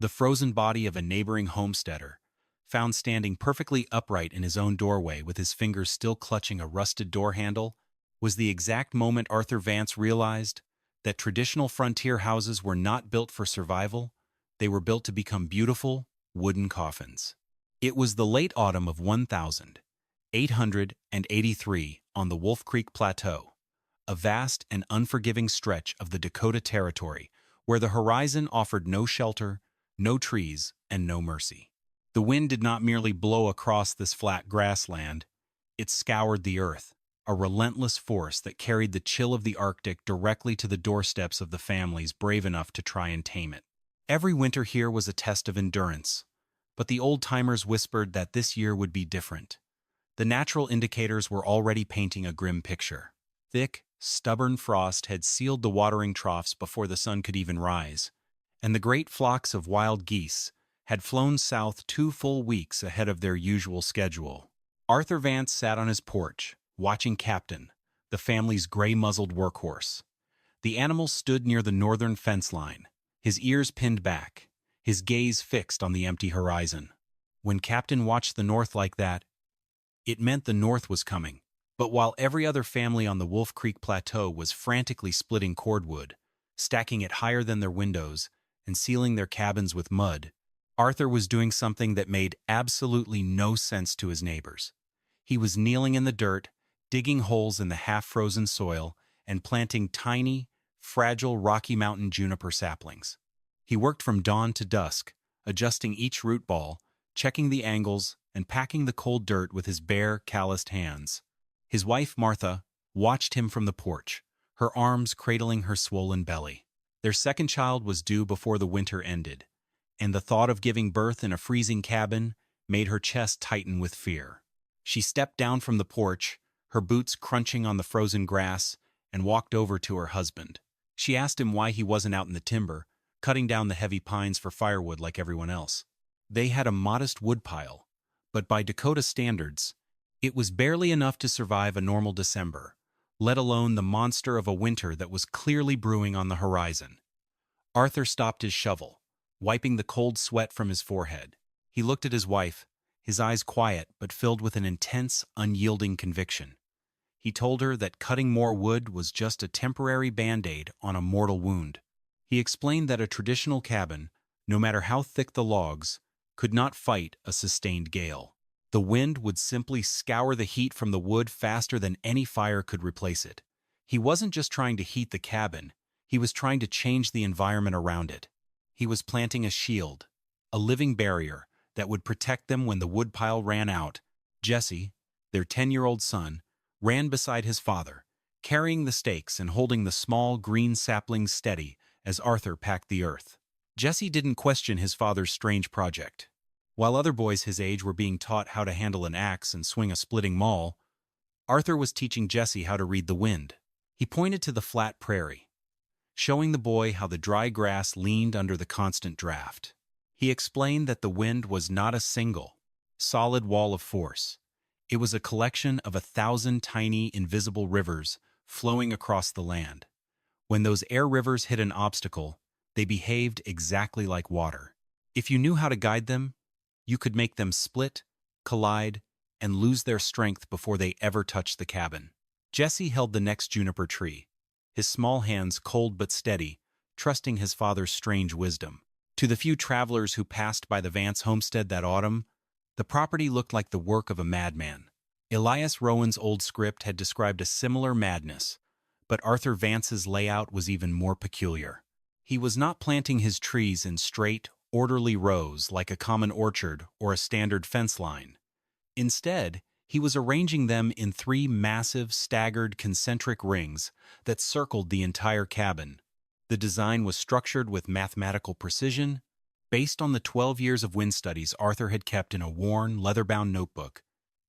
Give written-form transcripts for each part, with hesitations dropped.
The frozen body of a neighboring homesteader, found standing perfectly upright in his own doorway with his fingers still clutching a rusted door handle, was the exact moment Arthur Vance realized that traditional frontier houses were not built for survival, they were built to become beautiful, wooden coffins. It was the late autumn of 1883 on the Wolf Creek Plateau, a vast and unforgiving stretch of the Dakota Territory where the horizon offered no shelter, no trees, and no mercy. The wind did not merely blow across this flat grassland, it scoured the earth, a relentless force that carried the chill of the Arctic directly to the doorsteps of the families brave enough to try and tame it. Every winter here was a test of endurance, but the old-timers whispered that this year would be different. The natural indicators were already painting a grim picture. Thick, stubborn frost had sealed the watering troughs before the sun could even rise, and the great flocks of wild geese had flown south 2 full weeks ahead of their usual schedule. Arthur Vance sat on his porch, watching Captain, the family's gray-muzzled workhorse. The animal stood near the northern fence line, his ears pinned back, his gaze fixed on the empty horizon. When Captain watched the north like that, it meant the north was coming. But while every other family on the Wolf Creek Plateau was frantically splitting cordwood, stacking it higher than their windows, and sealing their cabins with mud, Arthur was doing something that made absolutely no sense to his neighbors. He was kneeling in the dirt, digging holes in the half-frozen soil, and planting tiny, fragile Rocky Mountain Juniper saplings. He worked from dawn to dusk, adjusting each root ball, checking the angles, and packing the cold dirt with his bare, calloused hands. His wife, Martha, watched him from the porch, her arms cradling her swollen belly. Their second child was due before the winter ended, and the thought of giving birth in a freezing cabin made her chest tighten with fear. She stepped down from the porch, her boots crunching on the frozen grass, and walked over to her husband. She asked him why he wasn't out in the timber, cutting down the heavy pines for firewood like everyone else. They had a modest woodpile, but by Dakota standards, it was barely enough to survive a normal December, let alone the monster of a winter that was clearly brewing on the horizon. Arthur stopped his shovel, wiping the cold sweat from his forehead. He looked at his wife, his eyes quiet but filled with an intense, unyielding conviction. He told her that cutting more wood was just a temporary band-aid on a mortal wound. He explained that a traditional cabin, no matter how thick the logs, could not fight a sustained gale. The wind would simply scour the heat from the wood faster than any fire could replace it. He wasn't just trying to heat the cabin, he was trying to change the environment around it. He was planting a shield, a living barrier that would protect them when the woodpile ran out. Jesse, their 10-year-old son, ran beside his father, carrying the stakes and holding the small green saplings steady as Arthur packed the earth. Jesse didn't question his father's strange project. While other boys his age were being taught how to handle an axe and swing a splitting maul, Arthur was teaching Jesse how to read the wind. He pointed to the flat prairie, showing the boy how the dry grass leaned under the constant draft. He explained that the wind was not a single, solid wall of force. It was a collection of 1,000 tiny, invisible rivers flowing across the land. When those air rivers hit an obstacle, they behaved exactly like water. If you knew how to guide them, you could make them split, collide, and lose their strength before they ever touched the cabin. Jesse held the next juniper tree, his small hands cold but steady, trusting his father's strange wisdom. To the few travelers who passed by the Vance homestead that autumn, the property looked like the work of a madman. Elias Rowan's old script had described a similar madness, but Arthur Vance's layout was even more peculiar. He was not planting his trees in straight, orderly rows like a common orchard or a standard fence line. Instead, he was arranging them in 3 massive, staggered, concentric rings that circled the entire cabin. The design was structured with mathematical precision, based on the 12 years of wind studies Arthur had kept in a worn, leather-bound notebook.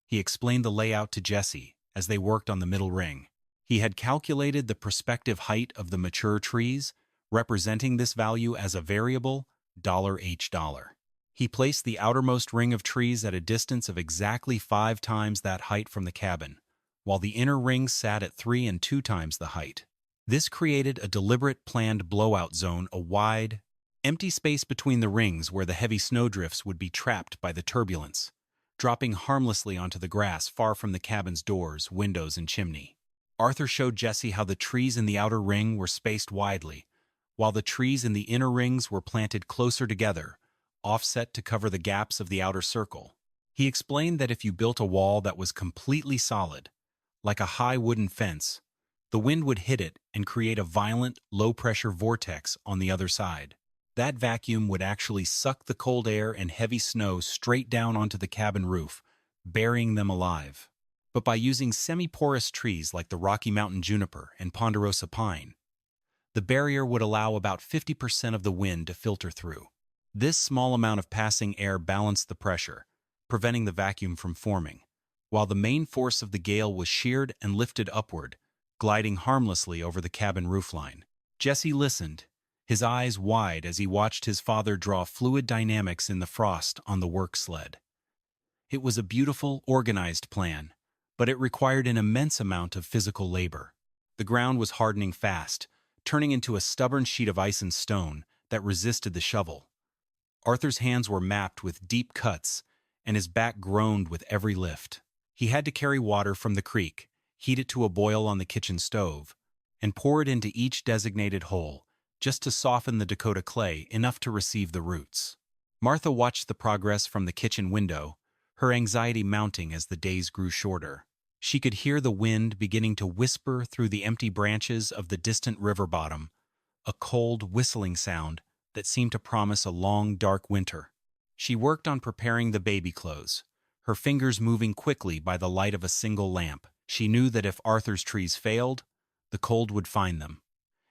He explained the layout to Jesse as they worked on the middle ring. He had calculated the prospective height of the mature trees, representing this value as a variable $H. He placed the outermost ring of trees at a distance of exactly 5 times that height from the cabin, while the inner rings sat at 3 and 2 times the height. This created a deliberate planned blowout zone, a wide, Empty space between the rings where the heavy snowdrifts would be trapped by the turbulence, dropping harmlessly onto the grass far from the cabin's doors, windows, and chimney. Arthur showed Jesse how the trees in the outer ring were spaced widely, while the trees in the inner rings were planted closer together, offset to cover the gaps of the outer circle. He explained that if you built a wall that was completely solid, like a high wooden fence, the wind would hit it and create a violent, low-pressure vortex on the other side. That vacuum would actually suck the cold air and heavy snow straight down onto the cabin roof, burying them alive. But by using semi-porous trees like the Rocky Mountain Juniper and ponderosa pine, the barrier would allow about 50% of the wind to filter through. This small amount of passing air balanced the pressure, preventing the vacuum from forming, while the main force of the gale was sheared and lifted upward, gliding harmlessly over the cabin roofline. Jesse listened, his eyes wide as he watched his father draw fluid dynamics in the frost on the work sled. It was a beautiful, organized plan, but it required an immense amount of physical labor. The ground was hardening fast, turning into a stubborn sheet of ice and stone that resisted the shovel. Arthur's hands were mapped with deep cuts, and his back groaned with every lift. He had to carry water from the creek, heat it to a boil on the kitchen stove, and pour it into each designated hole, just to soften the Dakota clay enough to receive the roots. Martha watched the progress from the kitchen window, her anxiety mounting as the days grew shorter. She could hear the wind beginning to whisper through the empty branches of the distant river bottom, a cold, whistling sound that seemed to promise a long, dark winter. She worked on preparing the baby clothes, her fingers moving quickly by the light of a single lamp. She knew that if Arthur's trees failed, the cold would find them,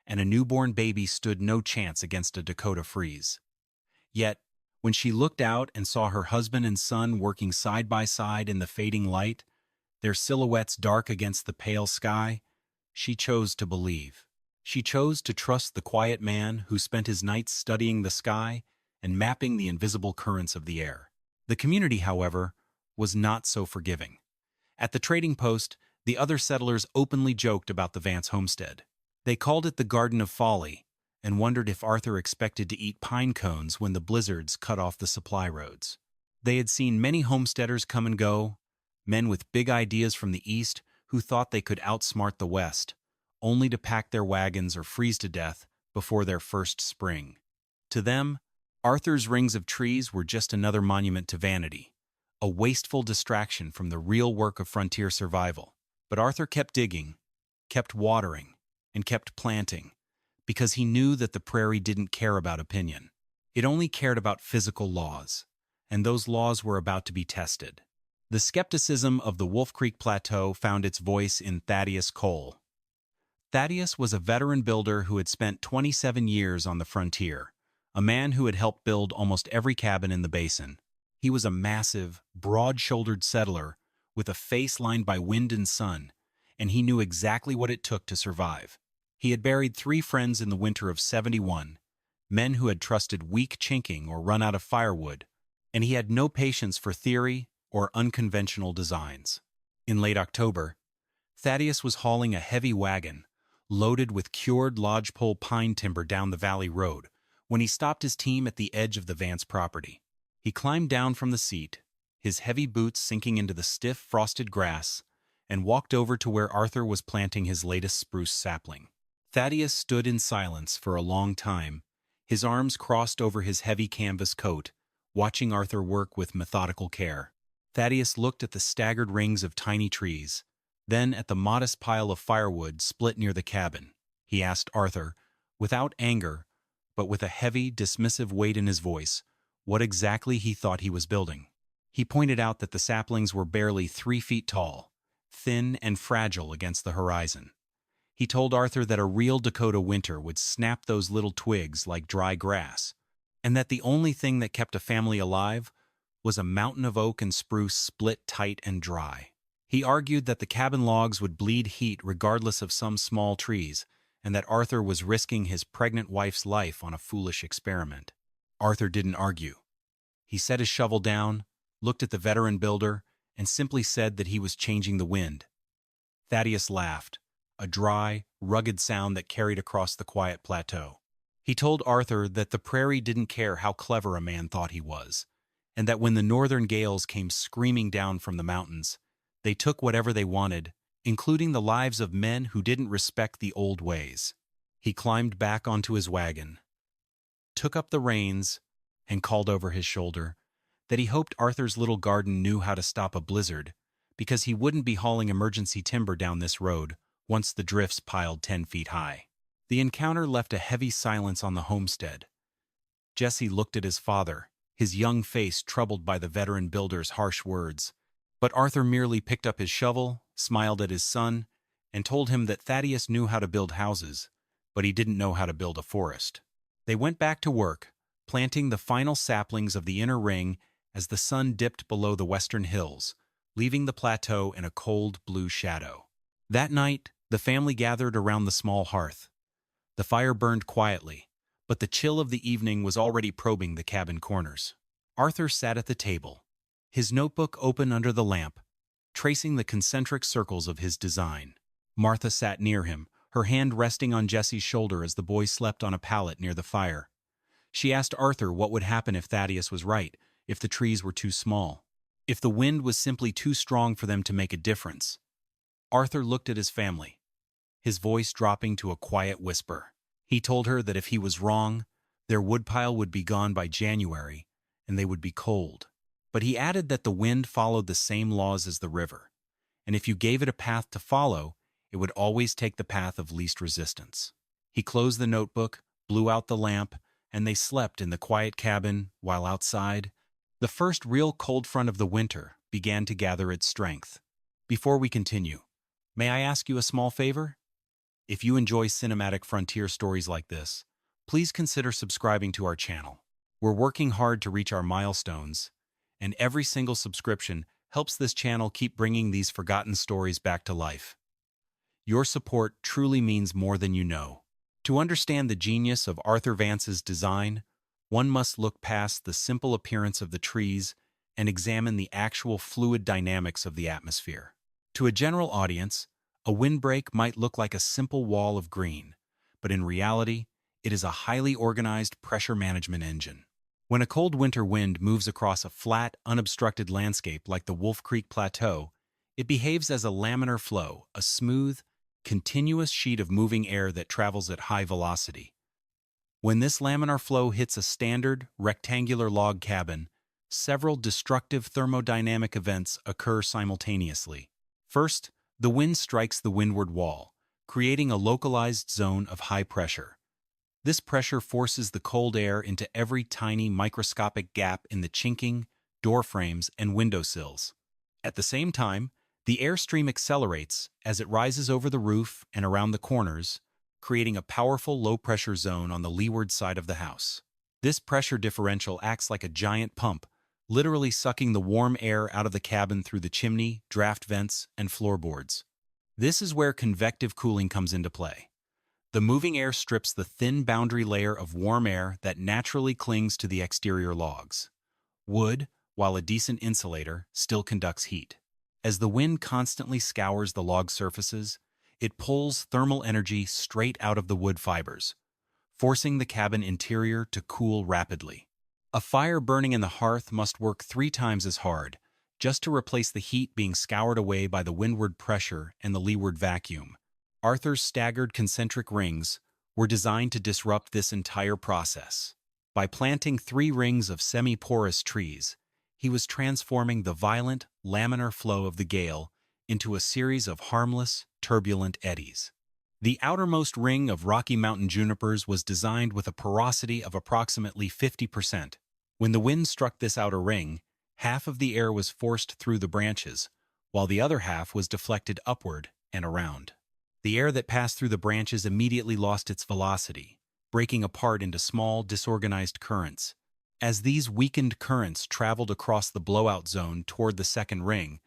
and a newborn baby stood no chance against a Dakota freeze. Yet, when she looked out and saw her husband and son working side by side in the fading light, their silhouettes dark against the pale sky, she chose to believe. She chose to trust the quiet man who spent his nights studying the sky and mapping the invisible currents of the air. The community, however, was not so forgiving. At the trading post, the other settlers openly joked about the Vance homestead. They called it the Garden of Folly and wondered if Arthur expected to eat pine cones when the blizzards cut off the supply roads. They had seen many homesteaders come and go, men with big ideas from the east who thought they could outsmart the west, only to pack their wagons or freeze to death before their first spring. To them, Arthur's rings of trees were just another monument to vanity, a wasteful distraction from the real work of frontier survival. But Arthur kept digging, kept watering, and kept planting, because he knew that the prairie didn't care about opinion. It only cared about physical laws, and those laws were about to be tested. The skepticism of the Wolf Creek Plateau found its voice in Thaddeus Cole. Thaddeus was a veteran builder who had spent 27 years on the frontier, a man who had helped build almost every cabin in the basin. He was a massive, broad-shouldered settler with a face lined by wind and sun, and he knew exactly what it took to survive. He had buried 3 friends in the winter of '71, men who had trusted weak chinking or run out of firewood, and he had no patience for theory or unconventional designs. In late October, Thaddeus was hauling a heavy wagon, loaded with cured lodgepole pine timber down the valley road, when he stopped his team at the edge of the Vance property. He climbed down from the seat, his heavy boots sinking into the stiff, frosted grass, and walked over to where Arthur was planting his latest spruce sapling. Thaddeus stood in silence for a long time, his arms crossed over his heavy canvas coat, watching Arthur work with methodical care. Thaddeus looked at the staggered rings of tiny trees, then at the modest pile of firewood split near the cabin. He asked Arthur, without anger, but with a heavy, dismissive weight in his voice, what exactly he thought he was building. He pointed out that the saplings were barely 3 feet tall, thin and fragile against the horizon. He told Arthur that a real Dakota winter would snap those little twigs like dry grass, and that the only thing that kept a family alive was a mountain of oak and spruce split tight and dry. He argued that the cabin logs would bleed heat regardless of some small trees, and that Arthur was risking his pregnant wife's life on a foolish experiment. Arthur didn't argue. He set his shovel down, looked at the veteran builder, and simply said that he was changing the wind. Thaddeus laughed, a dry, rugged sound that carried across the quiet plateau. He told Arthur that the prairie didn't care how clever a man thought he was, and that when the northern gales came screaming down from the mountains, they took whatever they wanted, including the lives of men who didn't respect the old ways. He climbed back onto his wagon, took up the reins, and called over his shoulder that he hoped Arthur's little garden knew how to stop a blizzard, because he wouldn't be hauling emergency timber down this road once the drifts piled 10 feet high. The encounter left a heavy silence on the homestead. Jesse looked at his father, his young face troubled by the veteran builder's harsh words. But Arthur merely picked up his shovel, smiled at his son, and told him that Thaddeus knew how to build houses, but he didn't know how to build a forest. They went back to work, planting the final saplings of the inner ring as the sun dipped below the western hills, leaving the plateau in a cold blue shadow. That night, the family gathered around the small hearth. The fire burned quietly, but the chill of the evening was already probing the cabin corners. Arthur sat at the table, his notebook open under the lamp, tracing the concentric circles of his design. Martha sat near him, her hand resting on Jesse's shoulder as the boy slept on a pallet near the fire. She asked Arthur what would happen if Thaddeus was right, if the trees were too small, if the wind was simply too strong for them to make a difference. Arthur looked at his family, his voice dropping to a quiet whisper. He told her that if he was wrong, their woodpile would be gone by January, and they would be cold. But he added that the wind followed the same laws as the river, and if you gave it a path to follow, it would always take the path of least resistance. He closed the notebook, blew out the lamp, and they slept in the quiet cabin while outside, the first real cold front of the winter began to gather its strength. Before we continue, may I ask you a small favor? If you enjoy cinematic frontier stories like this, please consider subscribing to our channel. We're working hard to reach our milestones, and every single subscription helps this channel keep bringing these forgotten stories back to life. Your support truly means more than you know. To understand the genius of Arthur Vance's design, one must look past the simple appearance of the trees and examine the actual fluid dynamics of the atmosphere. To a general audience, a windbreak might look like a simple wall of green, but in reality, it is a highly organized pressure management engine. When a cold winter wind moves across a flat, unobstructed landscape like the Wolf Creek Plateau, it behaves as a laminar flow, a smooth, continuous sheet of moving air that travels at high velocity. When this laminar flow hits a standard, rectangular log cabin, several destructive thermodynamic events occur simultaneously. First, the wind strikes the windward wall, creating a localized zone of high pressure. This pressure forces the cold air into every tiny microscopic gap in the chinking, door frames, and windowsills. At the same time, the airstream accelerates as it rises over the roof and around the corners, creating a powerful low-pressure zone on the leeward side of the house. This pressure differential acts like a giant pump, literally sucking the warm air out of the cabin through the chimney, draft vents, and floorboards. This is where convective cooling comes into play. The moving air strips the thin boundary layer of warm air that naturally clings to the exterior logs. Wood, while a decent insulator, still conducts heat. As the wind constantly scours the log surfaces, it pulls thermal energy straight out of the wood fibers, forcing the cabin interior to cool rapidly. A fire burning in the hearth must work 3 times as hard, just to replace the heat being scoured away by the windward pressure and the leeward vacuum. Arthur's staggered concentric rings were designed to disrupt this entire process. By planting 3 rings of semi-porous trees, he was transforming the violent, laminar flow of the gale into a series of harmless, turbulent eddies. The outermost ring of Rocky Mountain junipers was designed with a porosity of approximately 50%. When the wind struck this outer ring, half of the air was forced through the branches, while the other half was deflected upward and around. The air that passed through the branches immediately lost its velocity, breaking apart into small, disorganized currents. As these weakened currents traveled across the blowout zone toward the second ring,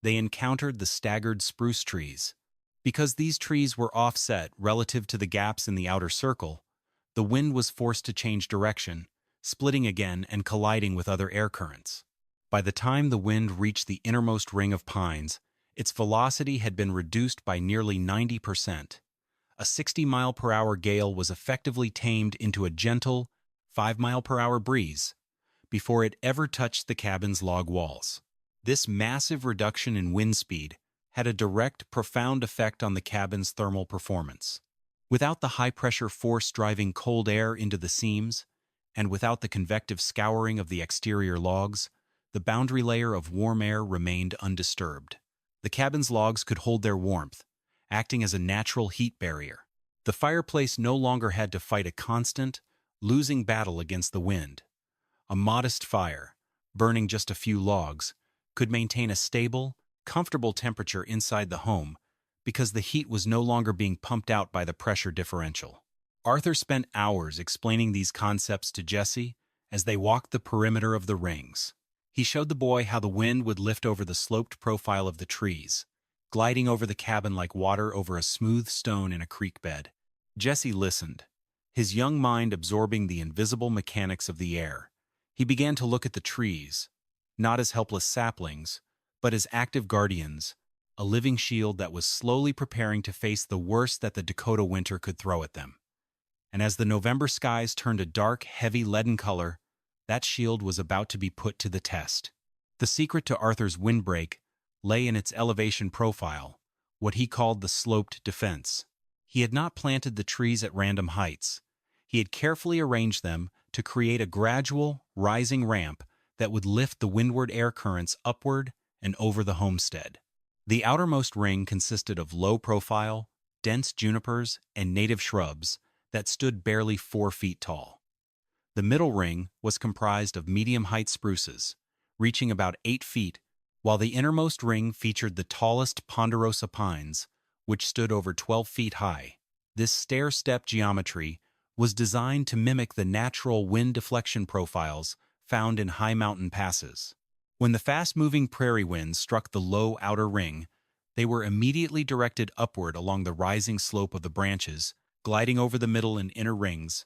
they encountered the staggered spruce trees. Because these trees were offset relative to the gaps in the outer circle, the wind was forced to change direction, splitting again and colliding with other air currents. By the time the wind reached the innermost ring of pines, its velocity had been reduced by nearly 90%, A 60-mile-per-hour gale was effectively tamed into a gentle 5-mile-per-hour breeze before it ever touched the cabin's log walls. This massive reduction in wind speed had a direct, profound effect on the cabin's thermal performance. Without the high-pressure force driving cold air into the seams, and without the convective scouring of the exterior logs, the boundary layer of warm air remained undisturbed. The cabin's logs could hold their warmth, acting as a natural heat barrier. The fireplace no longer had to fight a constant, losing battle against the wind. A modest fire, burning just a few logs, could maintain a stable, comfortable temperature inside the home because the heat was no longer being pumped out by the pressure differential. Arthur spent hours explaining these concepts to Jesse as they walked the perimeter of the rings. He showed the boy how the wind would lift over the sloped profile of the trees, gliding over the cabin like water over a smooth stone in a creek bed. Jesse listened, his young mind absorbing the invisible mechanics of the air. He began to look at the trees, not as helpless saplings, but as active guardians, a living shield that was slowly preparing to face the worst that the Dakota winter could throw at them. And as the November skies turned a dark, heavy leaden color, that shield was about to be put to the test. The secret to Arthur's windbreak lay in its elevation profile, what he called the sloped defense. He had not planted the trees at random heights. He had carefully arranged them to create a gradual, rising ramp that would lift the windward air currents upward and over the homestead. The outermost ring consisted of low-profile, dense junipers and native shrubs that stood barely 4 feet tall. The middle ring was comprised of medium-height spruces, reaching about 8 feet, while the innermost ring featured the tallest ponderosa pines, which stood over 12 feet high. This stair-step geometry was designed to mimic the natural wind deflection profiles found in high mountain passes. When the fast-moving prairie winds struck the low outer ring, they were immediately directed upward along the rising slope of the branches, gliding over the middle and inner rings,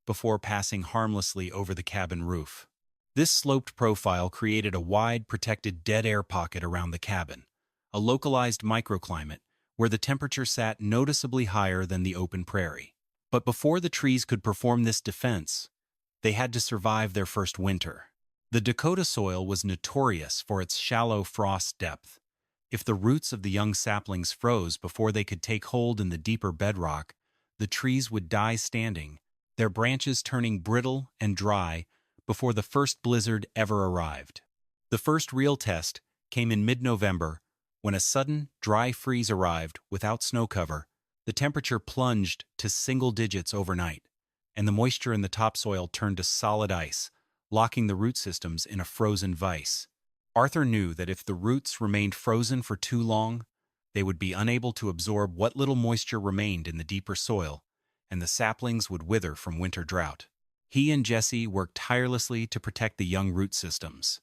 before passing harmlessly over the cabin roof. This sloped profile created a wide, protected dead air pocket around the cabin, a localized microclimate where the temperature sat noticeably higher than the open prairie. But before the trees could perform this defense, they had to survive their first winter. The Dakota soil was notorious for its shallow frost depth. If the roots of the young saplings froze before they could take hold in the deeper bedrock, the trees would die standing, their branches turning brittle and dry before the first blizzard ever arrived. The first real test came in mid-November when a sudden, dry freeze arrived without snow cover. The temperature plunged to single digits overnight, and the moisture in the topsoil turned to solid ice, locking the root systems in a frozen vice. Arthur knew that if the roots remained frozen for too long, they would be unable to absorb what little moisture remained in the deeper soil, and the saplings would wither from winter drought. He and Jesse worked tirelessly to protect the young root systems.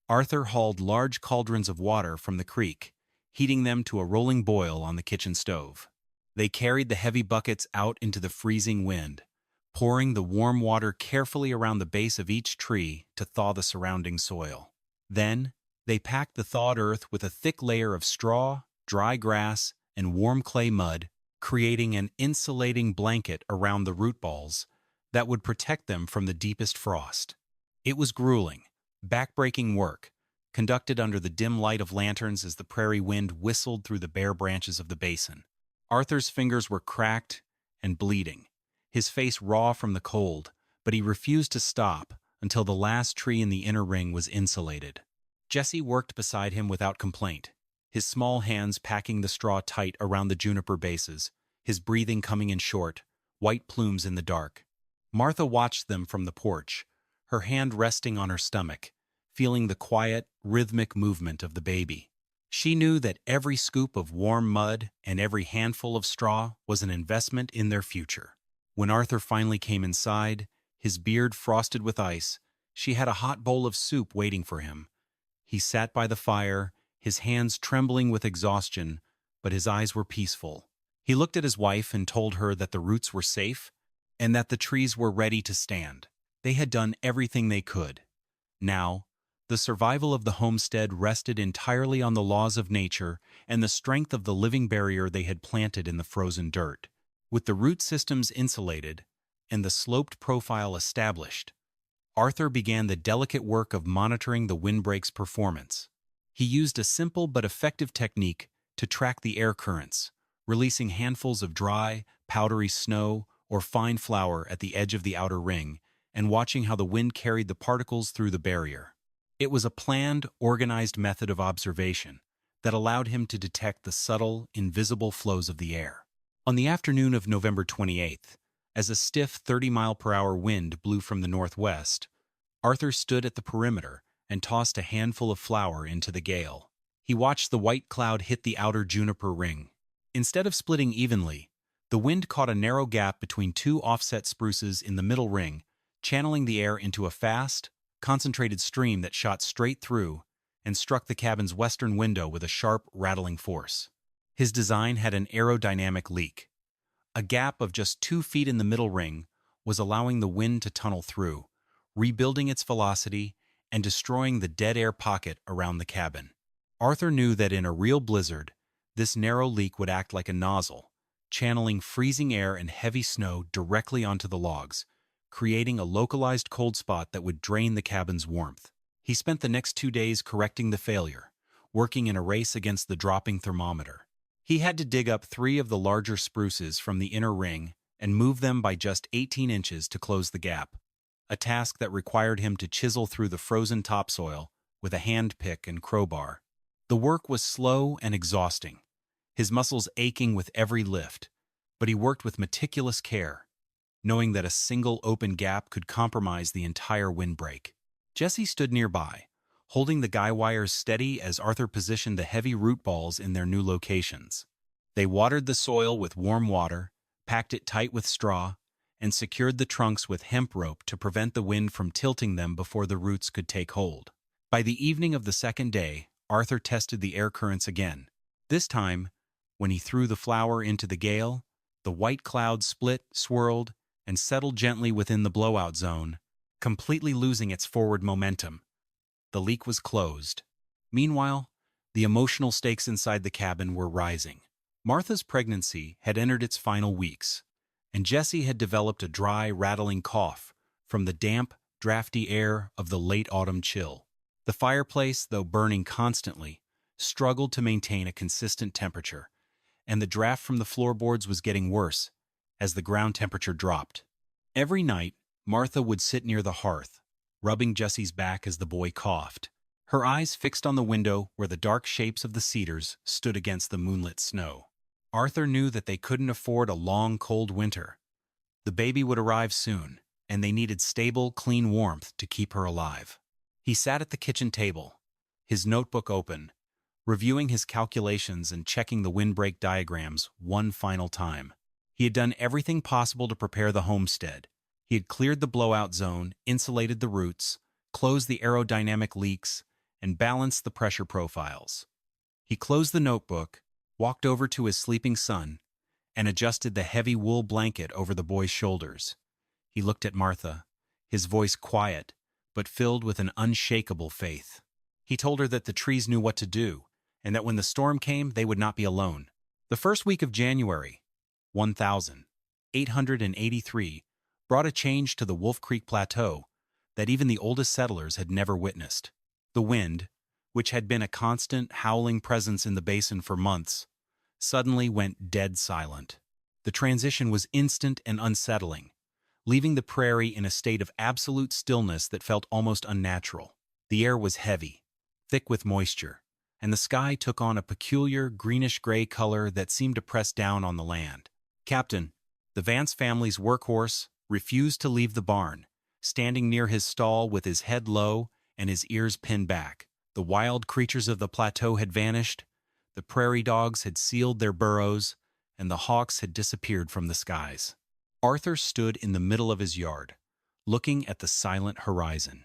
Arthur hauled large cauldrons of water from the creek, heating them to a rolling boil on the kitchen stove. They carried the heavy buckets out into the freezing wind, pouring the warm water carefully around the base of each tree to thaw the surrounding soil. Then, they packed the thawed earth with a thick layer of straw, dry grass, and warm clay mud, creating an insulating blanket around the root balls that would protect them from the deepest frost. It was grueling, back-breaking work, conducted under the dim light of lanterns as the prairie wind whistled through the bare branches of the basin. Arthur's fingers were cracked and bleeding, his face raw from the cold, but he refused to stop until the last tree in the inner ring was insulated. Jesse worked beside him without complaint, his small hands packing the straw tight around the juniper bases, his breathing coming in short, white plumes in the dark. Martha watched them from the porch, her hand resting on her stomach, feeling the quiet, rhythmic movement of the baby. She knew that every scoop of warm mud and every handful of straw was an investment in their future. When Arthur finally came inside, his beard frosted with ice, she had a hot bowl of soup waiting for him. He sat by the fire, his hands trembling with exhaustion, but his eyes were peaceful. He looked at his wife and told her that the roots were safe and that the trees were ready to stand. They had done everything they could. Now, the survival of the homestead rested entirely on the laws of nature and the strength of the living barrier they had planted in the frozen dirt. With the root systems insulated and the sloped profile established, Arthur began the delicate work of monitoring the windbreak's performance. He used a simple but effective technique to track the air currents, releasing handfuls of dry, powdery snow or fine flour at the edge of the outer ring and watching how the wind carried the particles through the barrier. It was a planned, organized method of observation that allowed him to detect the subtle, invisible flows of the air. On the afternoon of November 28th, as a stiff 30-mile-per-hour wind blew from the northwest, Arthur stood at the perimeter and tossed a handful of flour into the gale. He watched the white cloud hit the outer juniper ring. Instead of splitting evenly, the wind caught a narrow gap between two offset spruces in the middle ring, channeling the air into a fast, concentrated stream that shot straight through and struck the cabin's western window with a sharp, rattling force. His design had an aerodynamic leak. A gap of just 2 feet in the middle ring was allowing the wind to tunnel through, rebuilding its velocity and destroying the dead air pocket around the cabin. Arthur knew that in a real blizzard, this narrow leak would act like a nozzle, channeling freezing air and heavy snow directly onto the logs, creating a localized cold spot that would drain the cabin's warmth. He spent the next 2 days correcting the failure, working in a race against the dropping thermometer. He had to dig up 3 of the larger spruces from the inner ring and move them by just 18 inches to close the gap, a task that required him to chisel through the frozen topsoil with a hand pick and crowbar. The work was slow and exhausting, his muscles aching with every lift, but he worked with meticulous care, knowing that a single open gap could compromise the entire windbreak. Jesse stood nearby, holding the guy wires steady as Arthur positioned the heavy root balls in their new locations. They watered the soil with warm water, packed it tight with straw, and secured the trunks with hemp rope to prevent the wind from tilting them before the roots could take hold. By the evening of the second day, Arthur tested the air currents again. This time, when he threw the flour into the gale, the white cloud split, swirled, and settled gently within the blowout zone, completely losing its forward momentum. The leak was closed. Meanwhile, the emotional stakes inside the cabin were rising. Martha's pregnancy had entered its final weeks, and Jesse had developed a dry, rattling cough from the damp, drafty air of the late autumn chill. The fireplace, though burning constantly, struggled to maintain a consistent temperature, and the draft from the floorboards was getting worse as the ground temperature dropped. Every night, Martha would sit near the hearth, rubbing Jesse's back as the boy coughed, her eyes fixed on the window where the dark shapes of the cedars stood against the moonlit snow. Arthur knew that they couldn't afford a long, cold winter. The baby would arrive soon, and they needed stable, clean warmth to keep her alive. He sat at the kitchen table, his notebook open, reviewing his calculations and checking the windbreak diagrams one final time. He had done everything possible to prepare the homestead. He had cleared the blowout zone, insulated the roots, closed the aerodynamic leaks, and balanced the pressure profiles. He closed the notebook, walked over to his sleeping son, and adjusted the heavy wool blanket over the boy's shoulders. He looked at Martha, his voice quiet, but filled with an unshakable faith. He told her that the trees knew what to do, and that when the storm came, they would not be alone. The first week of January, 1883, brought a change to the Wolf Creek Plateau that even the oldest settlers had never witnessed. The wind, which had been a constant, howling presence in the basin for months, suddenly went dead silent. The transition was instant and unsettling, leaving the prairie in a state of absolute stillness that felt almost unnatural. The air was heavy, thick with moisture, and the sky took on a peculiar greenish-gray color that seemed to press down on the land. Captain, the Vance family's workhorse, refused to leave the barn, standing near his stall with his head low and his ears pinned back. The wild creatures of the plateau had vanished, the prairie dogs had sealed their burrows, and the hawks had disappeared from the skies. Arthur stood in the middle of his yard, looking at the silent horizon.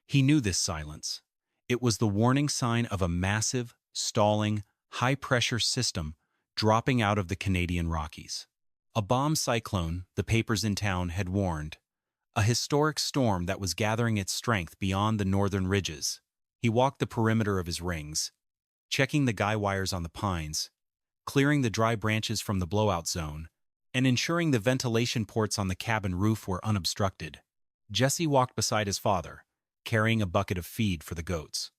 He knew this silence. It was the warning sign of a massive, stalling, high-pressure system dropping out of the Canadian Rockies. A bomb cyclone, the papers in town had warned, a historic storm that was gathering its strength beyond the northern ridges. He walked the perimeter of his rings, checking the guy wires on the pines, clearing the dry branches from the blowout zone, and ensuring the ventilation ports on the cabin roof were unobstructed. Jesse walked beside his father, carrying a bucket of feed for the goats.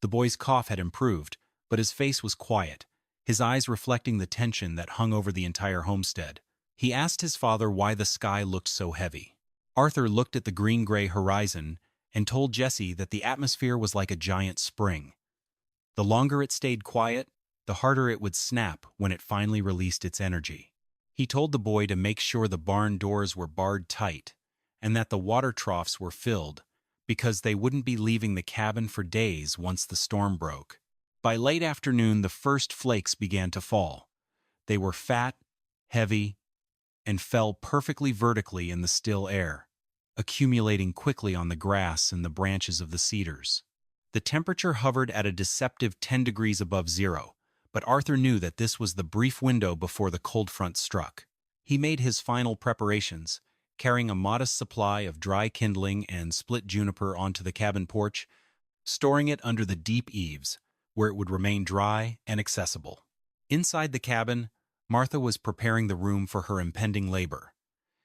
The boy's cough had improved, but his face was quiet, his eyes reflecting the tension that hung over the entire homestead. He asked his father why the sky looked so heavy. Arthur looked at the green-gray horizon and told Jesse that the atmosphere was like a giant spring. The longer it stayed quiet, the harder it would snap when it finally released its energy. He told the boy to make sure the barn doors were barred tight and that the water troughs were filled, because they wouldn't be leaving the cabin for days once the storm broke. By late afternoon, the first flakes began to fall. They were fat, heavy, and fell perfectly vertically in the still air, accumulating quickly on the grass and the branches of the cedars. The temperature hovered at a deceptive 10 degrees above zero, but Arthur knew that this was the brief window before the cold front struck. He made his final preparations, carrying a modest supply of dry kindling and split juniper onto the cabin porch, storing it under the deep eaves, where it would remain dry and accessible. Inside the cabin, Martha was preparing the room for her impending labor.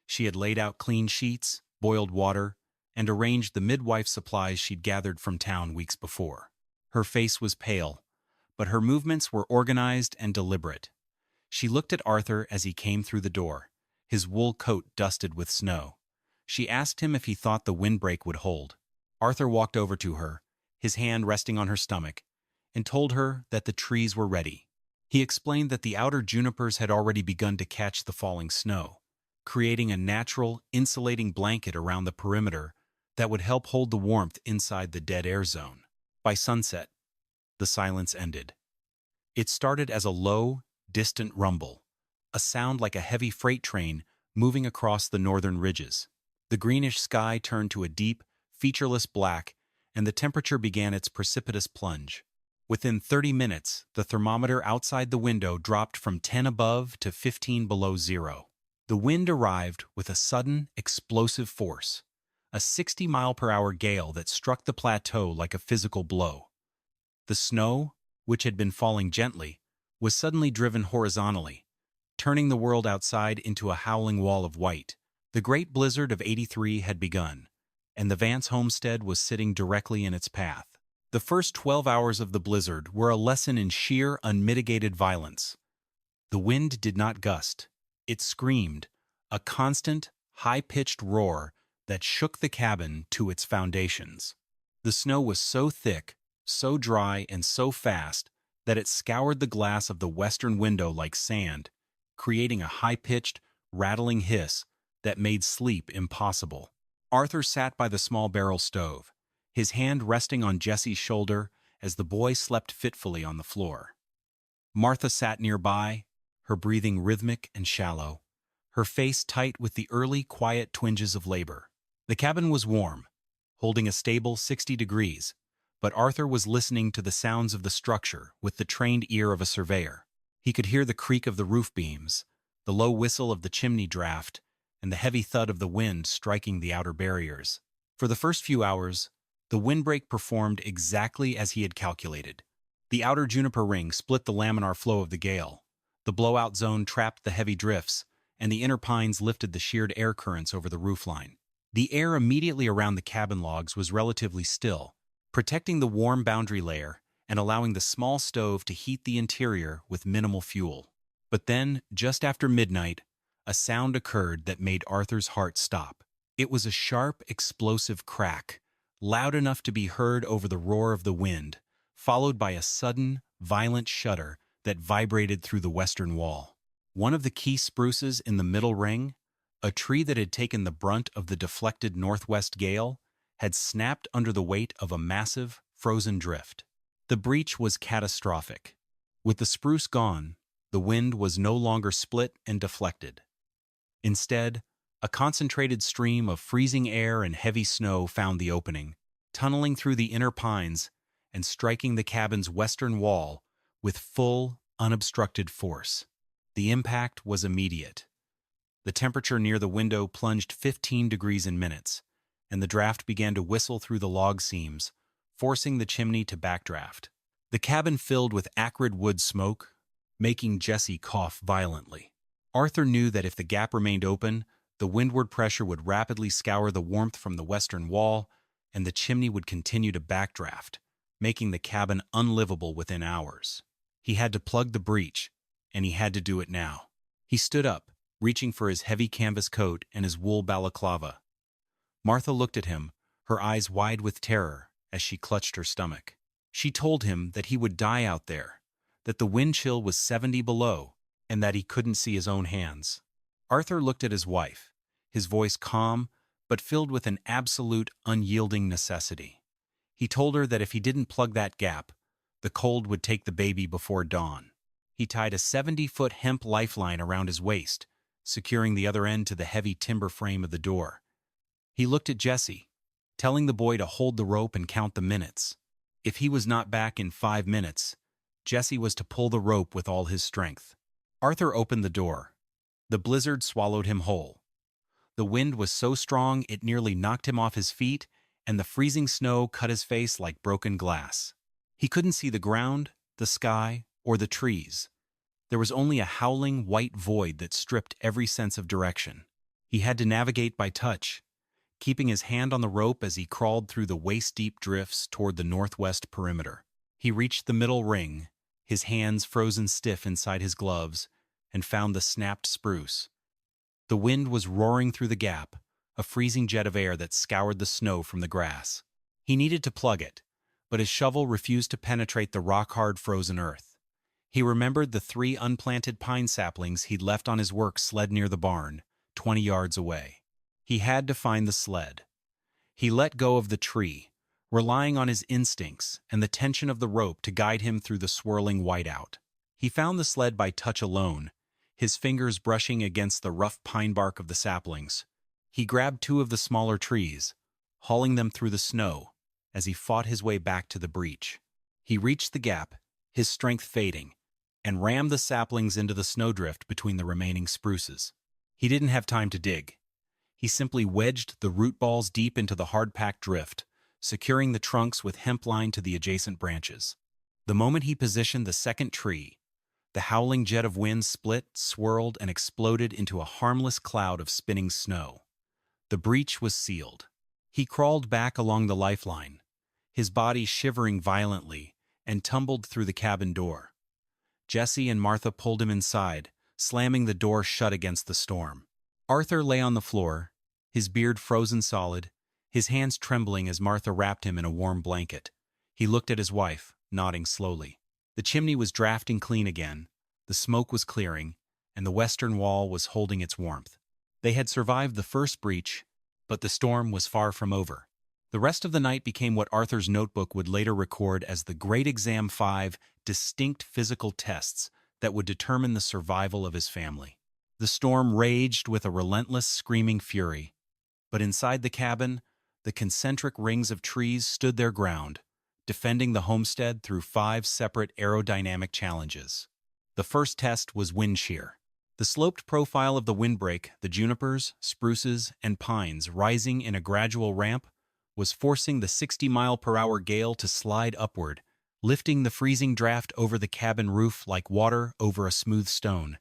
She had laid out clean sheets, boiled water, and arranged the midwife supplies she'd gathered from town weeks before. Her face was pale, but her movements were organized and deliberate. She looked at Arthur as he came through the door, his wool coat dusted with snow. She asked him if he thought the windbreak would hold. Arthur walked over to her, his hand resting on her stomach, and told her that the trees were ready. He explained that the outer junipers had already begun to catch the falling snow, creating a natural, insulating blanket around the perimeter that would help hold the warmth inside the dead air zone. By sunset, the silence ended. It started as a low, distant rumble, a sound like a heavy freight train moving across the northern ridges. The greenish sky turned to a deep, featureless black, and the temperature began its precipitous plunge. Within 30 minutes, the thermometer outside the window dropped from 10 above to 15 below zero. The wind arrived with a sudden, explosive force, a 60-mile-per-hour gale that struck the plateau like a physical blow. The snow, which had been falling gently, was suddenly driven horizontally, turning the world outside into a howling wall of white. The great blizzard of '83 had begun, and the Vance homestead was sitting directly in its path. The first 12 hours of the blizzard were a lesson in sheer, unmitigated violence. The wind did not gust. It screamed, a constant, high-pitched roar that shook the cabin to its foundations. The snow was so thick, so dry, and so fast that it scoured the glass of the western window like sand, creating a high-pitched, rattling hiss that made sleep impossible. Arthur sat by the small barrel stove, his hand resting on Jesse's shoulder as the boy slept fitfully on the floor. Martha sat nearby, her breathing rhythmic and shallow, her face tight with the early, quiet twinges of labor. The cabin was warm, holding a stable 60 degrees, but Arthur was listening to the sounds of the structure with the trained ear of a surveyor. He could hear the creak of the roof beams, the low whistle of the chimney draft, and the heavy thud of the wind striking the outer barriers. For the first few hours, the windbreak performed exactly as he had calculated. The outer juniper ring split the laminar flow of the gale, the blowout zone trapped the heavy drifts, and the inner pines lifted the sheared air currents over the roofline. The air immediately around the cabin logs was relatively still, protecting the warm boundary layer and allowing the small stove to heat the interior with minimal fuel. But then, just after midnight, a sound occurred that made Arthur's heart stop. It was a sharp, explosive crack, loud enough to be heard over the roar of the wind, followed by a sudden, violent shudder that vibrated through the western wall. One of the key spruces in the middle ring, a tree that had taken the brunt of the deflected northwest gale, had snapped under the weight of a massive, frozen drift. The breach was catastrophic. With the spruce gone, the wind was no longer split and deflected. Instead, a concentrated stream of freezing air and heavy snow found the opening, tunneling through the inner pines and striking the cabin's western wall with full, unobstructed force. The impact was immediate. The temperature near the window plunged 15 degrees in minutes, and the draft began to whistle through the log seams, forcing the chimney to backdraft. The cabin filled with acrid wood smoke, making Jesse cough violently. Arthur knew that if the gap remained open, the windward pressure would rapidly scour the warmth from the western wall, and the chimney would continue to backdraft, making the cabin unlivable within hours. He had to plug the breach, and he had to do it now. He stood up, reaching for his heavy canvas coat and his wool balaclava. Martha looked at him, her eyes wide with terror, as she clutched her stomach. She told him that he would die out there, that the wind chill was 70 below, and that he couldn't see his own hands. Arthur looked at his wife, his voice calm, but filled with an absolute, unyielding necessity. He told her that if he didn't plug that gap, the cold would take the baby before dawn. He tied a 70-foot hemp lifeline around his waist, securing the other end to the heavy timber frame of the door. He looked at Jesse, telling the boy to hold the rope and count the minutes. If he was not back in 5 minutes, Jesse was to pull the rope with all his strength. Arthur opened the door. The blizzard swallowed him whole. The wind was so strong it nearly knocked him off his feet, and the freezing snow cut his face like broken glass. He couldn't see the ground, the sky, or the trees. There was only a howling white void that stripped every sense of direction. He had to navigate by touch, keeping his hand on the rope as he crawled through the waist-deep drifts toward the northwest perimeter. He reached the middle ring, his hands frozen stiff inside his gloves, and found the snapped spruce. The wind was roaring through the gap, a freezing jet of air that scoured the snow from the grass. He needed to plug it, but his shovel refused to penetrate the rock-hard frozen earth. He remembered the 3 unplanted pine saplings he'd left on his work sled near the barn, 20 yards away. He had to find the sled. He let go of the tree, relying on his instincts and the tension of the rope to guide him through the swirling whiteout. He found the sled by touch alone, his fingers brushing against the rough pine bark of the saplings. He grabbed 2 of the smaller trees, hauling them through the snow as he fought his way back to the breach. He reached the gap, his strength fading, and rammed the saplings into the snowdrift between the remaining spruces. He didn't have time to dig. He simply wedged the root balls deep into the hard-packed drift, securing the trunks with hemp line to the adjacent branches. The moment he positioned the second tree, the howling jet of wind split, swirled, and exploded into a harmless cloud of spinning snow. The breach was sealed. He crawled back along the lifeline, his body shivering violently, and tumbled through the cabin door. Jesse and Martha pulled him inside, slamming the door shut against the storm. Arthur lay on the floor, his beard frozen solid, his hands trembling as Martha wrapped him in a warm blanket. He looked at his wife, nodding slowly. The chimney was drafting clean again, the smoke was clearing, and the western wall was holding its warmth. They had survived the first breach, but the storm was far from over. The rest of the night became what Arthur's notebook would later record as the Great Exam 5 distinct physical tests that would determine the survival of his family. The storm raged with a relentless, screaming fury, but inside the cabin, the concentric rings of trees stood their ground, defending the homestead through 5 separate aerodynamic challenges. The first test was wind shear. The sloped profile of the windbreak, the junipers, spruces, and pines rising in a gradual ramp, was forcing the 60-mile-per-hour gale to slide upward, lifting the freezing draft over the cabin roof like water over a smooth stone.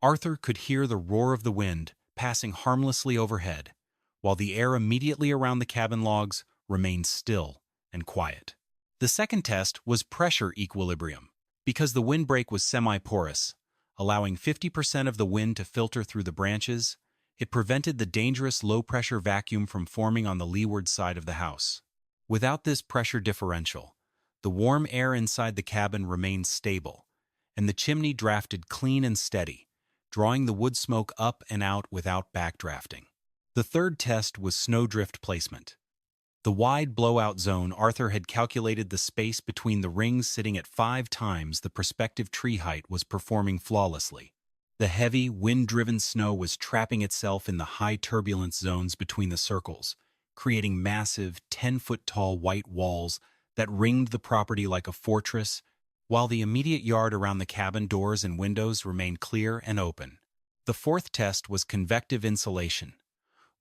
Arthur could hear the roar of the wind passing harmlessly overhead, while the air immediately around the cabin logs remained still and quiet. The second test was pressure equilibrium. Because the windbreak was semi-porous, allowing 50% of the wind to filter through the branches, it prevented the dangerous low-pressure vacuum from forming on the leeward side of the house. Without this pressure differential, the warm air inside the cabin remained stable, and the chimney drafted clean and steady, drawing the wood smoke up and out without backdrafting. The third test was snowdrift placement. The wide blowout zone, Arthur had calculated the space between the rings sitting at 5 times the prospective tree height was performing flawlessly. The heavy, wind-driven snow was trapping itself in the high turbulence zones between the circles, creating massive, 10-foot-tall white walls that ringed the property like a fortress, while the immediate yard around the cabin doors and windows remained clear and open. The fourth test was convective insulation.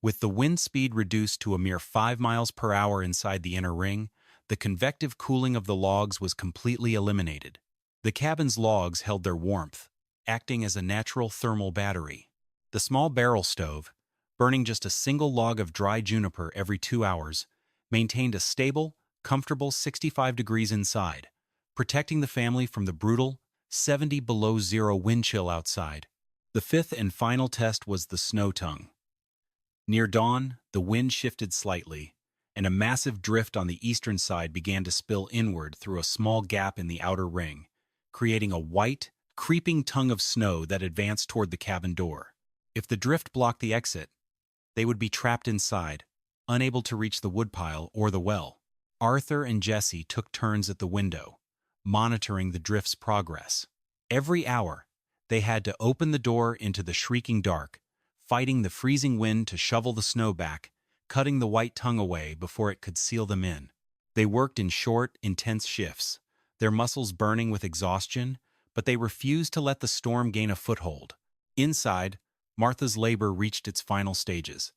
With the wind speed reduced to a mere 5 miles per hour inside the inner ring, the convective cooling of the logs was completely eliminated. The cabin's logs held their warmth, acting as a natural thermal battery. The small barrel stove, burning just a single log of dry juniper every 2 hours, maintained a stable, comfortable 65 degrees inside, protecting the family from the brutal 70 below zero wind chill outside. The fifth and final test was the snow tongue. Near dawn, the wind shifted slightly, and a massive drift on the eastern side began to spill inward through a small gap in the outer ring, creating a white, creeping tongue of snow that advanced toward the cabin door. If the drift blocked the exit, they would be trapped inside, unable to reach the woodpile or the well. Arthur and Jesse took turns at the window, monitoring the drift's progress. Every hour, they had to open the door into the shrieking dark, fighting the freezing wind to shovel the snow back, cutting the white tongue away before it could seal them in. They worked in short, intense shifts, their muscles burning with exhaustion, but they refused to let the storm gain a foothold. Inside, Martha's labor reached its final stages.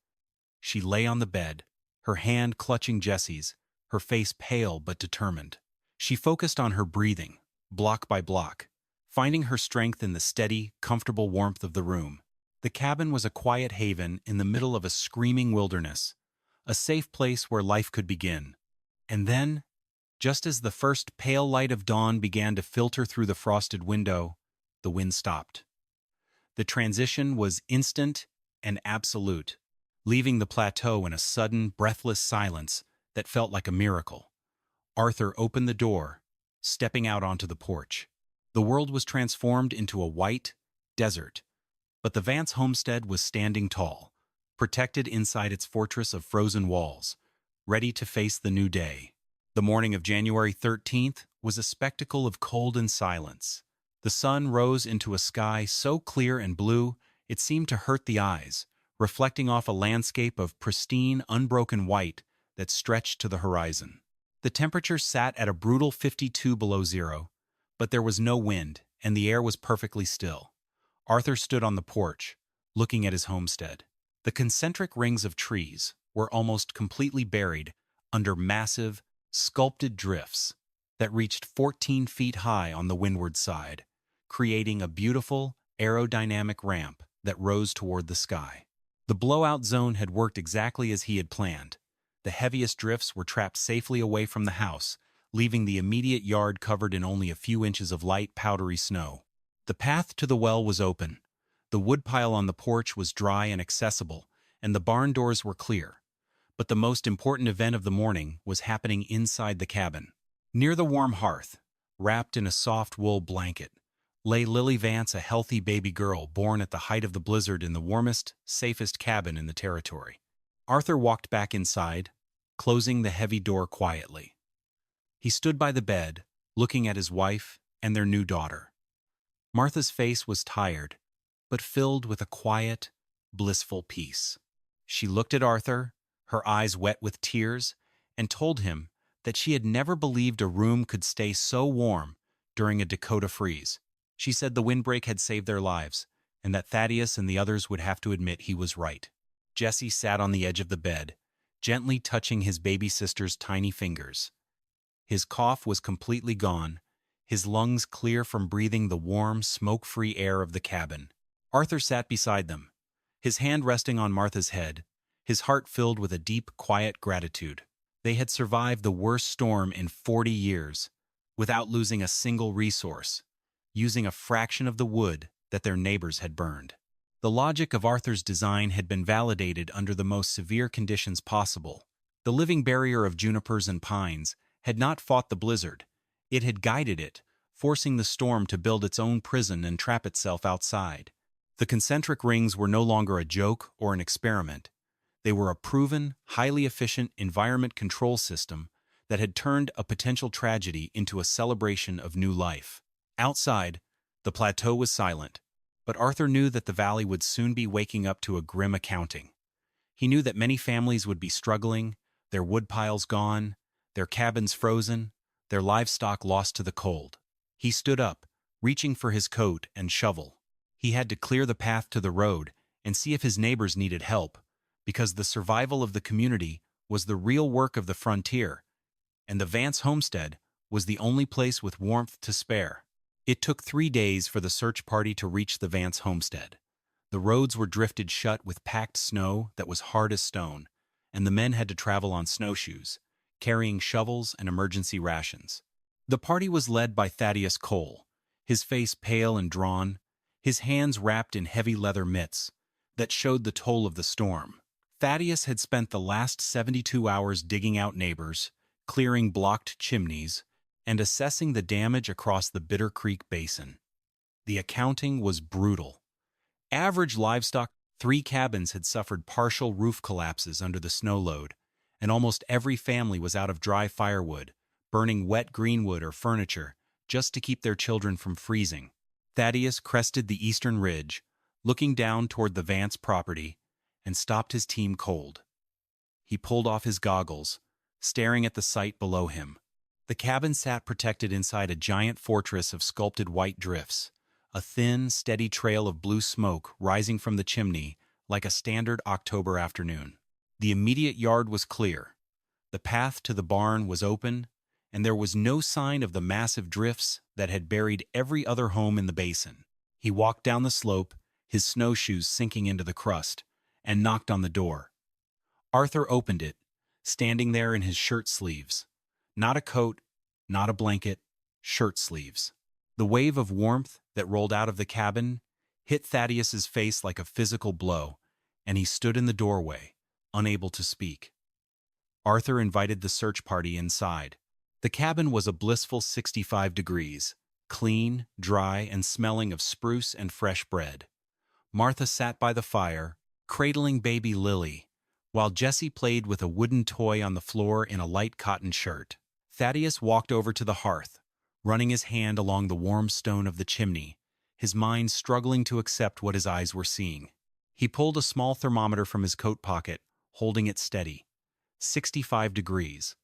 She lay on the bed, her hand clutching Jesse's, her face pale but determined. She focused on her breathing, block by block, finding her strength in the steady, comfortable warmth of the room. The cabin was a quiet haven in the middle of a screaming wilderness, a safe place where life could begin. And then, just as the first pale light of dawn began to filter through the frosted window, the wind stopped. The transition was instant and absolute, leaving the plateau in a sudden, breathless silence that felt like a miracle. Arthur opened the door, stepping out onto the porch. The world was transformed into a white desert, but the Vance homestead was standing tall, protected inside its fortress of frozen walls, ready to face the new day. The morning of January 13th was a spectacle of cold and silence. The sun rose into a sky so clear and blue it seemed to hurt the eyes, reflecting off a landscape of pristine, unbroken white that stretched to the horizon. The temperature sat at a brutal 52 below zero, but there was no wind and the air was perfectly still. Arthur stood on the porch, looking at his homestead. The concentric rings of trees were almost completely buried under massive, sculpted drifts that reached 14 feet high on the windward side, creating a beautiful, aerodynamic ramp that rose toward the sky. The blowout zone had worked exactly as he had planned. The heaviest drifts were trapped safely away from the house, leaving the immediate yard covered in only a few inches of light, powdery snow. The path to the well was open. The woodpile on the porch was dry and accessible, and the barn doors were clear. But the most important event of the morning was happening inside the cabin. Near the warm hearth, wrapped in a soft wool blanket, lay Lily Vance, a healthy baby girl born at the height of the blizzard in the warmest, safest cabin in the territory. Arthur walked back inside, closing the heavy door quietly. He stood by the bed, looking at his wife and their new daughter. Martha's face was tired, but filled with a quiet, blissful peace. She looked at Arthur, her eyes wet with tears, and told him that she had never believed a room could stay so warm during a Dakota freeze. She said the windbreak had saved their lives, and that Thaddeus and the others would have to admit he was right. Jesse sat on the edge of the bed, gently touching his baby sister's tiny fingers. His cough was completely gone, his lungs clear from breathing the warm, smoke-free air of the cabin. Arthur sat beside them, his hand resting on Martha's head, his heart filled with a deep, quiet gratitude. They had survived the worst storm in 40 years, without losing a single resource, using a fraction of the wood that their neighbors had burned. The logic of Arthur's design had been validated under the most severe conditions possible. The living barrier of junipers and pines had not fought the blizzard. It had guided it, forcing the storm to build its own prison and trap itself outside. The concentric rings were no longer a joke or an experiment. They were a proven, highly efficient environment control system that had turned a potential tragedy into a celebration of new life. Outside, the plateau was silent, but Arthur knew that the valley would soon be waking up to a grim accounting. He knew that many families would be struggling, their woodpiles gone, their cabins frozen, their livestock lost to the cold. He stood up, reaching for his coat and shovel. He had to clear the path to the road and see if his neighbors needed help, because the survival of the community was the real work of the frontier, and the Vance homestead was the only place with warmth to spare. It took 3 days for the search party to reach the Vance homestead. The roads were drifted shut with packed snow that was hard as stone, and the men had to travel on snowshoes, carrying shovels and emergency rations. The party was led by Thaddeus Cole, his face pale and drawn, his hands wrapped in heavy leather mitts that showed the toll of the storm. Thaddeus had spent the last 72 hours digging out neighbors, clearing blocked chimneys, and assessing the damage across the Bitter Creek Basin. The accounting was brutal. Average livestock, 3 cabins had suffered partial roof collapses under the snow load, and almost every family was out of dry firewood, burning wet greenwood or furniture just to keep their children from freezing. Thaddeus crested the eastern ridge, looking down toward the Vance property, and stopped his team cold. He pulled off his goggles, staring at the site below him. The cabin sat protected inside a giant fortress of sculpted white drifts, a thin, steady trail of blue smoke rising from the chimney like a standard October afternoon. The immediate yard was clear. The path to the barn was open, and there was no sign of the massive drifts that had buried every other home in the basin. He walked down the slope, his snowshoes sinking into the crust, and knocked on the door. Arthur opened it, standing there in his shirt sleeves. Not a coat, not a blanket, shirt sleeves. The wave of warmth that rolled out of the cabin hit Thaddeus's face like a physical blow, and he stood in the doorway, unable to speak. Arthur invited the search party inside. The cabin was a blissful 65 degrees, clean, dry, and smelling of spruce and fresh bread. Martha sat by the fire, cradling baby Lily, while Jessie played with a wooden toy on the floor in a light cotton shirt. Thaddeus walked over to the hearth, running his hand along the warm stone of the chimney, his mind struggling to accept what his eyes were seeing. He pulled a small thermometer from his coat pocket, holding it steady. 65 degrees,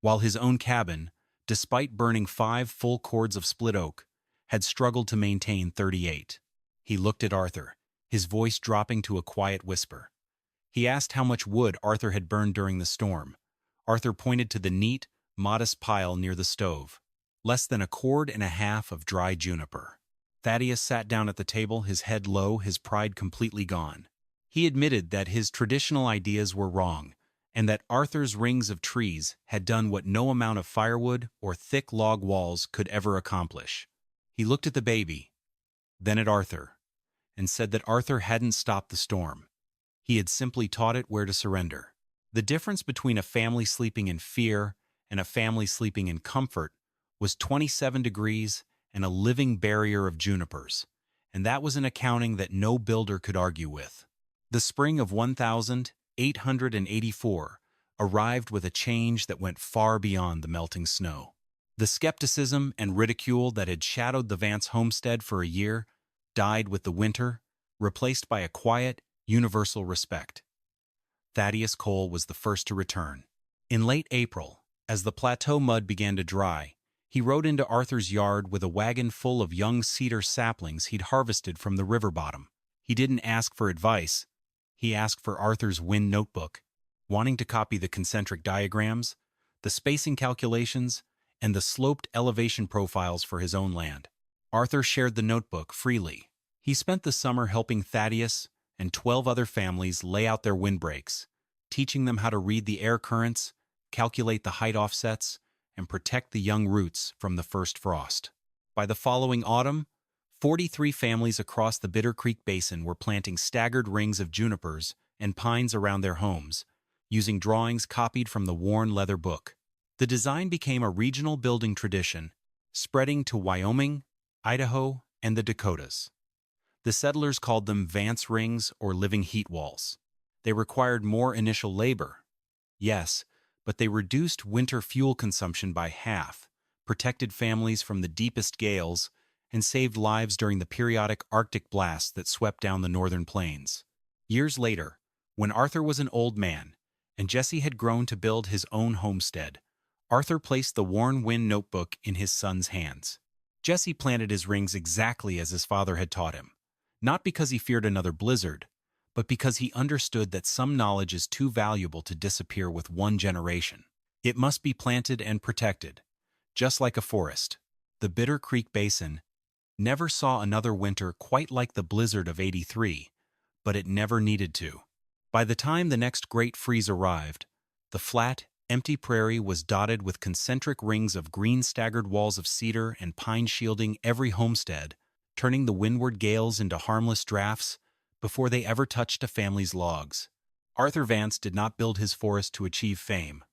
while his own cabin, despite burning 5 full cords of split oak, had struggled to maintain 38. He looked at Arthur, his voice dropping to a quiet whisper. He asked how much wood Arthur had burned during the storm. Arthur pointed to the neat, modest pile near the stove. Less than 1.5 cords of dry juniper. Thaddeus sat down at the table, his head low, his pride completely gone. He admitted that his traditional ideas were wrong, and that Arthur's rings of trees had done what no amount of firewood or thick log walls could ever accomplish. He looked at the baby, then at Arthur, and said that Arthur hadn't stopped the storm. He had simply taught it where to surrender. The difference between a family sleeping in fear and a family sleeping in comfort was 27 degrees and a living barrier of junipers, and that was an accounting that no builder could argue with. The spring of 1884 arrived with a change that went far beyond the melting snow. The skepticism and ridicule that had shadowed the Vance homestead for a year died with the winter, replaced by a quiet, universal respect. Thaddeus Cole was the first to return. In late April, as the plateau mud began to dry, he rode into Arthur's yard with a wagon full of young cedar saplings he'd harvested from the river bottom. He didn't ask for advice. He asked for Arthur's wind notebook, wanting to copy the concentric diagrams, the spacing calculations, and the sloped elevation profiles for his own land. Arthur shared the notebook freely. He spent the summer helping Thaddeus and 12 other families lay out their windbreaks, teaching them how to read the air currents, calculate the height offsets, and protect the young roots from the first frost. By the following autumn, 43 families across the Bitter Creek Basin were planting staggered rings of junipers and pines around their homes, using drawings copied from the worn leather book. The design became a regional building tradition, spreading to Wyoming, Idaho, and the Dakotas. The settlers called them Vance rings or living heat walls. They required more initial labor, yes, but they reduced winter fuel consumption by half, protected families from the deepest gales, and saved lives during the periodic Arctic blasts that swept down the northern plains. Years later, when Arthur was an old man, and Jesse had grown to build his own homestead, Arthur placed the worn wind notebook in his son's hands. Jesse planted his rings exactly as his father had taught him, not because he feared another blizzard, but because he understood that some knowledge is too valuable to disappear with one generation. It must be planted and protected, just like a forest. The Bitter Creek Basin never saw another winter quite like the blizzard of '83, but it never needed to. By the time the next great freeze arrived, the flat, empty prairie was dotted with concentric rings of green staggered walls of cedar and pine shielding every homestead, turning the windward gales into harmless drafts before they ever touched a family's logs. Arthur Vance did not build his forest to achieve fame,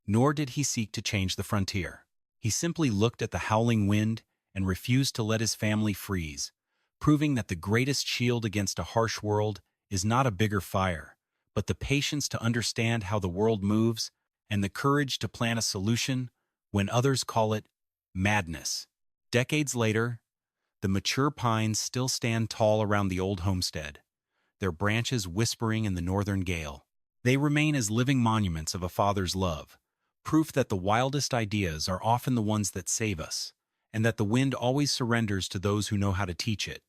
nor did he seek to change the frontier. He simply looked at the howling wind and refused to let his family freeze, proving that the greatest shield against a harsh world is not a bigger fire, but the patience to understand how the world moves and the courage to plan a solution when others call it madness. Decades later, the mature pines still stand tall around the old homestead, their branches whispering in the northern gale. They remain as living monuments of a father's love, proof that the wildest ideas are often the ones that save us, and that the wind always surrenders to those who know how to teach it.